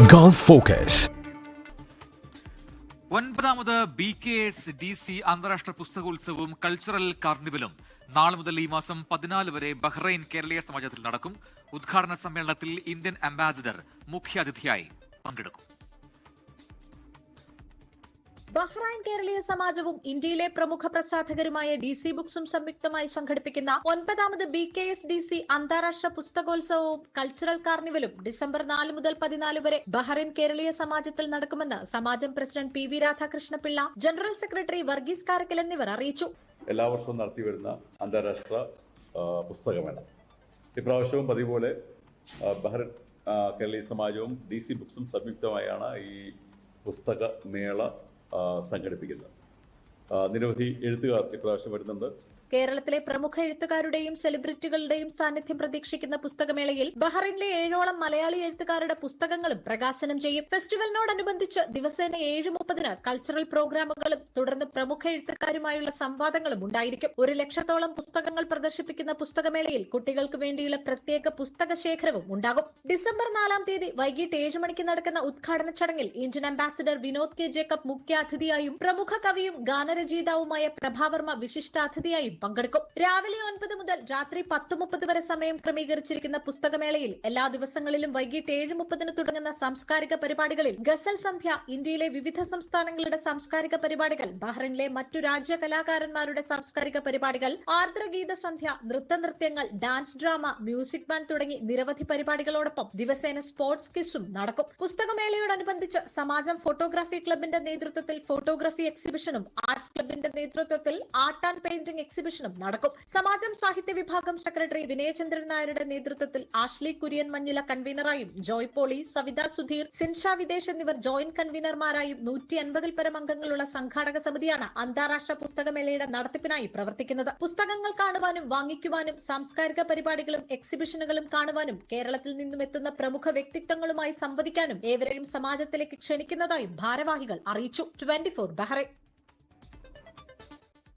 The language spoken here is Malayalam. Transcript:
Gulf Focus. ഒൻപതാമത് BKSDC അന്താരാഷ്ട്ര പുസ്തകോത്സവവും കൾച്ചറൽ കാർണിവലും നാളെ മുതൽ ഈ മാസം 14 വരെ ബഹ്റൈൻ കേരളീയ സമാജത്തിൽ നടക്കും. ഉദ്ഘാടന സമ്മേളനത്തിൽ ഇന്ത്യൻ അംബാസിഡർ മുഖ്യാതിഥിയായി പങ്കെടുക്കും. ബഹ്റൈൻ കേരളീയ സമാജവും ഇന്ത്യയിലെ പ്രമുഖ പ്രസാധകരുമായ DC ബുക്സും സംയുക്തമായി സംഘടിപ്പിക്കുന്ന 9ാമത് BKSDC അന്താരാഷ്ട്ര പുസ്തകോത്സവവും കൾച്ചറൽ കാർണിവലും ഡിസംബർ 4 മുതൽ 14 വരെ ബഹ്റൈൻ കേരളീയ സമാജത്തിൽ നടക്കുമെന്ന് സമാജം president PV Radhakrishnapillai, general secretary Varghese Karakkal എന്നിവർ അറിയിച്ചു. എല്ലാ വർഷവും നടത്തിവരുന്ന അന്താരാഷ്ട്ര പുസ്തകമേള ഇപ്രാവശ്യവും പതിപോലെ ബഹ്റൈൻ കേരളീയ സമാജവും DC ബുക്സും സംയുക്തമായാണ് ഈ പുസ്തകമേള സംഘടിപ്പിക്കുന്നത്. നിരവധി എഴുത്തുകാർ ഇപ്രാവശ്യം വരുന്നുണ്ട്. കേരളത്തിലെ പ്രമുഖ എഴുത്തുകാരുടെയും സെലിബ്രിറ്റികളുടെയും സാന്നിധ്യം പ്രതീക്ഷിക്കുന്ന പുസ്തകമേളയിൽ ബഹ്റൈനിലെ 7ഓളം മലയാളി എഴുത്തുകാരുടെ പുസ്തകങ്ങളും പ്രകാശനം ചെയ്യും. ഫെസ്റ്റിവലിനോടനുബന്ധിച്ച് ദിവസേന 7:30 കൾച്ചറൽ പ്രോഗ്രാമുകളും തുടർന്ന് പ്രമുഖ എഴുത്തുകാരുമായുള്ള സംവാദങ്ങളും ഉണ്ടായിരിക്കും. 1 ലക്ഷത്തോളം പുസ്തകങ്ങൾ പ്രദർശിപ്പിക്കുന്ന പുസ്തകമേളയിൽ കുട്ടികൾക്ക് വേണ്ടിയുള്ള പ്രത്യേക പുസ്തക ശേഖരവും ഉണ്ടാകും. ഡിസംബർ 4-ാം തീയതി വൈകിട്ട് 7 മണിക്ക് നടക്കുന്ന ഉദ്ഘാടന ചടങ്ങിൽ Indian ambassador Vinod K. Jacob മുഖ്യാതിഥിയായും പ്രമുഖ കവിയും ഗാനരചയിതാവുമായ പ്രഭാവർമ്മ വിശിഷ്ടാതിഥിയായും പങ്കെടുക്കും. രാവിലെ 9 മുതൽ രാത്രി 10:30 വരെ സമയം ക്രമീകരിച്ചിരിക്കുന്ന പുസ്തകമേളയിൽ എല്ലാ ദിവസങ്ങളിലും വൈകിട്ട് 7:30 തുടങ്ങുന്ന സാംസ്കാരിക പരിപാടികളിൽ ഗസൽ സന്ധ്യ, ഇന്ത്യയിലെ വിവിധ സംസ്ഥാനങ്ങളുടെ സാംസ്കാരിക പരിപാടികൾ, ബഹ്റൈനിലെ മറ്റു രാജ്യ കലാകാരന്മാരുടെ സാംസ്കാരിക പരിപാടികൾ, ആർദ്രഗീത സന്ധ്യ, നൃത്തനൃത്യങ്ങൾ, ഡാൻസ് ഡ്രാമ, മ്യൂസിക് ബാൻഡ് തുടങ്ങി നിരവധി പരിപാടികളോടൊപ്പം ദിവസേന സ്പോർട്സ് ക്വിസും നടക്കും. പുസ്തകമേളയോടനുബന്ധിച്ച് സമാജം ഫോട്ടോഗ്രാഫി ക്ലബിന്റെ നേതൃത്വത്തിൽ ഫോട്ടോഗ്രാഫി എക്സിബിഷനും ആർട്സ് ക്ലബിന്റെ നേതൃത്വത്തിൽ ആർട്ട് ആൻഡ് പെയിന്റിംഗ് എക്സിബിഷനും നടക്കും. സമാജം സാഹിത്യ വിഭാഗം സെക്രട്ടറി വിനയചന്ദ്രൻ നായരുടെ നേതൃത്വത്തിൽ ആഷ്ലി കുര്യൻ മഞ്ഞില കൺവീനറായും ജോയ് പോളി, സവിത സുധീർ, സിൻഷ വിദേശ് എന്നിവർ ജോയിന്റ് കൺവീനർമാരായും 150-ൽ പരം അംഗങ്ങളുള്ള സംഘാടക സമിതിയാണ് അന്താരാഷ്ട്ര പുസ്തകമേളയുടെ നടത്തിപ്പിനായി പ്രവർത്തിക്കുന്നത്. പുസ്തകങ്ങൾ കാണുവാനും വാങ്ങിക്കുവാനും സാംസ്കാരിക പരിപാടികളും എക്സിബിഷനുകളും കാണുവാനും കേരളത്തിൽ നിന്നും എത്തുന്ന പ്രമുഖ വ്യക്തിത്വങ്ങളുമായി സംവദിക്കാനും ഏവരെയും സമാജത്തിലേക്ക് ക്ഷണിക്കുന്നതായും ഭാരവാഹികൾ അറിയിച്ചു. 24 ബഹ്റൈൻ.